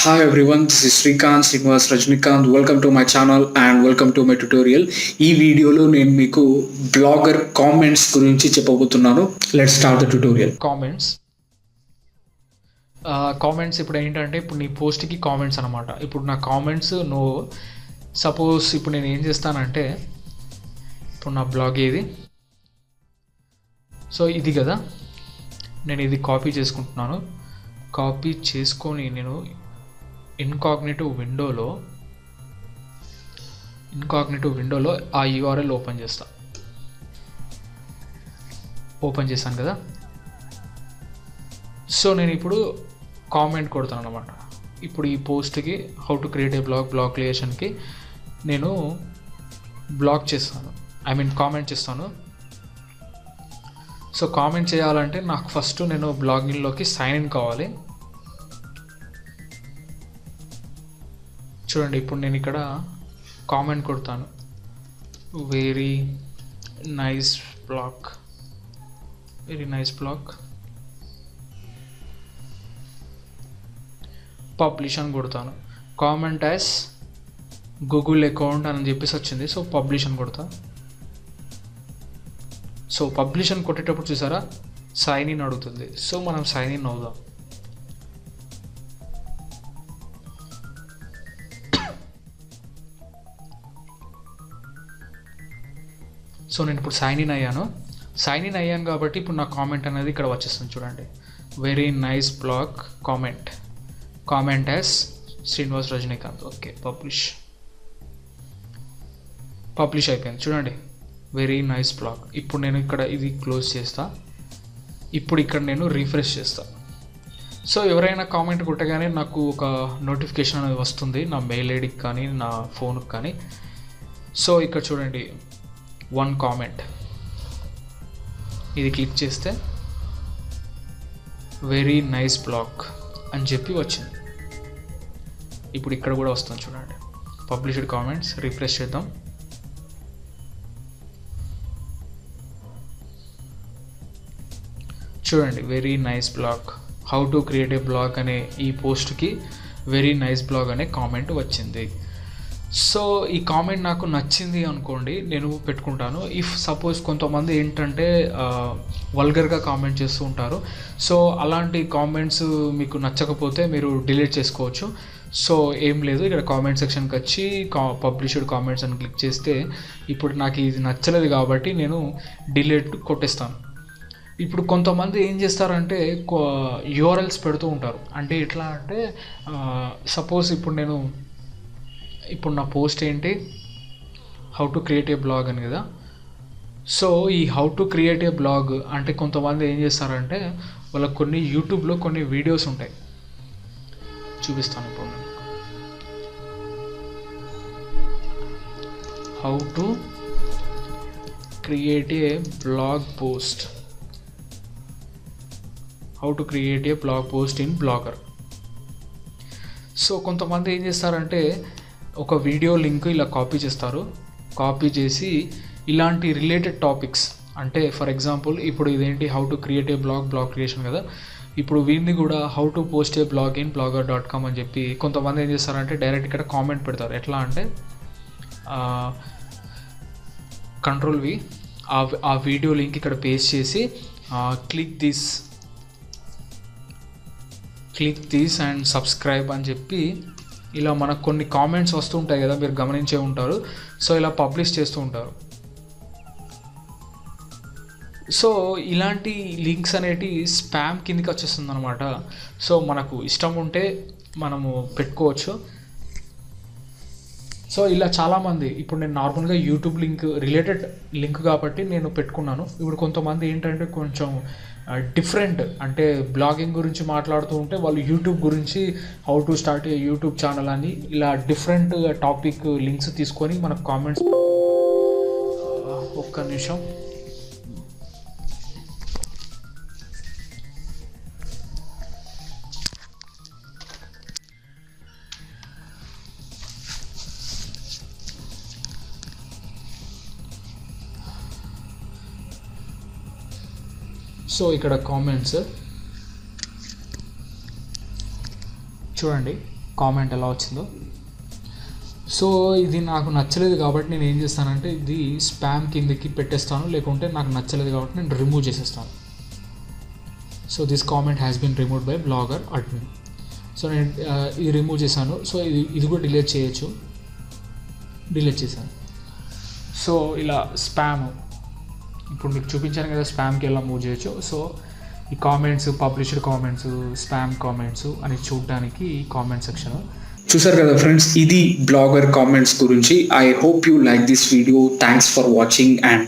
Hi everyone, this is Srikanth Srinivas Rajnikant. Welcome to my channel and welcome to my tutorial. ఈ వీడియోలో నేను మీకు blogger comments గురించి చెప్పబోతున్నాను. Let's start the tutorial. Comments ఇప్పుడు ఏంటంటే ఇప్పుడు నీ పోస్ట్కి కామెంట్స్ అనమాట. ఇప్పుడు నా కామెంట్స్ నువ్వు సపోజ్ ఇప్పుడు నేను ఏం చేస్తానంటే ఇప్పుడు నా బ్లాగ్ ఇది సో ఇది కదా, నేను ఇది కాపీ చేసుకుంటున్నాను. కాపీ చేసుకొని నేను ఇన్కాగ్నిటివ్ విండోలో ఆ యూఆర్ఎల్ ఓపెన్ చేశాను కదా. సో నేను ఇప్పుడు కామెంట్ కొడతాను అనమాట. ఇప్పుడు ఈ పోస్ట్కి how to create a blog క్రియేషన్కి నేను కామెంట్ చేస్తాను. సో కామెంట్ చేయాలంటే నాకు ఫస్ట్ నేను బ్లాగిన్లోకి సైన్ ఇన్ కావాలి. చూడండి, ఇప్పుడు నేను ఇక్కడ కామెంట్ కొడతాను, వెరీ నైస్ బ్లాగ్, పబ్లిష్ అని కొడతాను. కామెంట్ యాజ్ గూగుల్ అకౌంట్ అని చెప్పేసి వచ్చింది. సో పబ్లిష్ అని కొడతా. సో పబ్లిష్ అని కొట్టేటప్పుడు చూసారా సైన్ ఇన్ అడుగుతుంది. సో మనం సైన్ ఇన్ అవుదాం. సో నేను ఇప్పుడు సైన్ ఇన్ అయ్యాను కాబట్టి ఇప్పుడు నా కామెంట్ అనేది ఇక్కడ వచ్చేస్తుంది. చూడండి, very nice blog comment as Srinivas Rajinikanth. Okay, publish అయిపోయింది. చూడండి, వెరీ నైస్ బ్లాగ్. ఇప్పుడు నేను ఇక్కడ ఇది క్లోజ్ చేస్తా. ఇప్పుడు ఇక్కడ నేను రిఫ్రెష్ చేస్తా. సో ఎవరైనా కామెంట్ కొట్టగానే నాకు ఒక నోటిఫికేషన్ అనేది వస్తుంది నా మెయిల్ ఐడికి కానీ నా ఫోన్కి కానీ. సో ఇక్కడ చూడండి, 1 కామెంట్, ఇది క్లిక్ చేస్తే వెరీ నైస్ బ్లాగ్ అని చెప్పి వచ్చింది. ఇప్పుడు ఇక్కడ కూడా వస్తుంది. చూడండి, పబ్లిష్డ్ కామెంట్స్. రిఫ్రెష్ చేద్దాం. చూడండి, very nice blog, how to create a blog అనే ఈ పోస్ట్కి వెరీ నైస్ బ్లాగ్ అనే కామెంట్ వచ్చింది. సో ఈ కామెంట్ నాకు నచ్చింది అనుకోండి, నేను పెట్టుకుంటాను. ఇఫ్ సపోజ్ కొంతమంది ఏంటంటే వల్గర్గా కామెంట్ చేస్తూ ఉంటారు. సో అలాంటి కామెంట్స్ మీకు నచ్చకపోతే మీరు డిలీట్ చేసుకోవచ్చు. సో ఏం లేదు, ఇక్కడ కామెంట్ సెక్షన్కి వచ్చి పబ్లిష్డ్ కామెంట్స్ అని క్లిక్ చేస్తే ఇప్పుడు నాకు ఇది నచ్చలేదు కాబట్టి నేను డిలీట్ కొట్టేస్తాను. ఇప్పుడు కొంతమంది ఏం చేస్తారంటే యూఆర్ఎల్స్ పెడుతూ ఉంటారు. అంటే ఎట్లా అంటే సపోజ్ ఇప్పుడు నా పోస్ట్ ఏంటి, how to create a blog అని కదా. సో ఈ how to create a blog అంటే కొంతమంది ఏం చేస్తారంటే వాళ్ళకి కొన్ని యూట్యూబ్లో కొన్ని వీడియోస్ ఉంటాయి, చూపిస్తాను ఇప్పుడు నేను. How to create a blog post in blogger. So కొంతమంది ఏం చేస్తారంటే ఒక వీడియో లింక్ ఇలా కాపీ చేస్తారు. కాపీ చేసి ఇలాంటి రిలేటెడ్ టాపిక్స్, అంటే ఫర్ ఎగ్జాంపుల్ ఇప్పుడు ఇదేంటి how to create a blog creation కదా. ఇప్పుడు వీడిని కూడా how to post A blog in blogger.com అని చెప్పి కొంతమంది ఏం చేస్తారంటే డైరెక్ట్ ఇక్కడ కామెంట్ పెడతారు. ఎట్లా అంటే Ctrl+V ఆ వీడియో లింక్ ఇక్కడ పేస్ట్ చేసి క్లిక్ దిస్ అండ్ సబ్స్క్రైబ్ అని చెప్పి ఇలా మనకు కొన్ని కామెంట్స్ వస్తూ ఉంటాయి కదా, మీరు గమనించే ఉంటారు. సో ఇలా పబ్లిష్ చేస్తూ ఉంటారు. సో ఇలాంటి లింక్స్ అనేటి స్పామ్ కిందకి వచ్చేస్తుంది అనమాట. సో మనకు ఇష్టం ఉంటే మనము పెట్టుకోవచ్చు. సో ఇలా చాలామంది, ఇప్పుడు నేను నార్మల్గా యూట్యూబ్ రిలేటెడ్ లింక్ కాబట్టి నేను పెట్టుకున్నాను. ఇప్పుడు కొంతమంది ఏంటంటే కొంచెం డిఫరెంట్, అంటే బ్లాగింగ్ గురించి మాట్లాడుతూ ఉంటే వాళ్ళు యూట్యూబ్ గురించి how to start A YouTube channel అని ఇలా డిఫరెంట్ టాపిక్ లింక్స్ తీసుకొని మనకు కామెంట్స్. ఒక్క నిమిషం. సో ఇక్కడ కామెంట్స్ చూడండి, కామెంట్ ఎలా వచ్చిందో. సో ఇది నాకు నచ్చలేదు కాబట్టి నేను ఏం చేస్తానంటే ఇది స్పామ్ కిందకి పెట్టేస్తాను, లేకుంటే నాకు నచ్చలేదు కాబట్టి నేను రిమూవ్ చేసేస్తాను. So this comment has been removed by blogger admin. So నేను ఇది రిమూవ్ చేశాను. సో ఇది కూడా డిలీట్ చేయొచ్చు, డిలీట్ చేశాను. సో ఇలా స్పామ్ ఇప్పుడు మీకు చూపించాను కదా, స్పామ్కి ఎలా మూవ్ చేయొచ్చు. సో ఈ comments, published comments, spam comments అని చూడడానికి ఈ కామెంట్ సెక్షన్. చూసారు కదా ఫ్రెండ్స్, ఇది బ్లాగర్ కామెంట్స్ గురించి. I hope you like this video. Thanks for watching and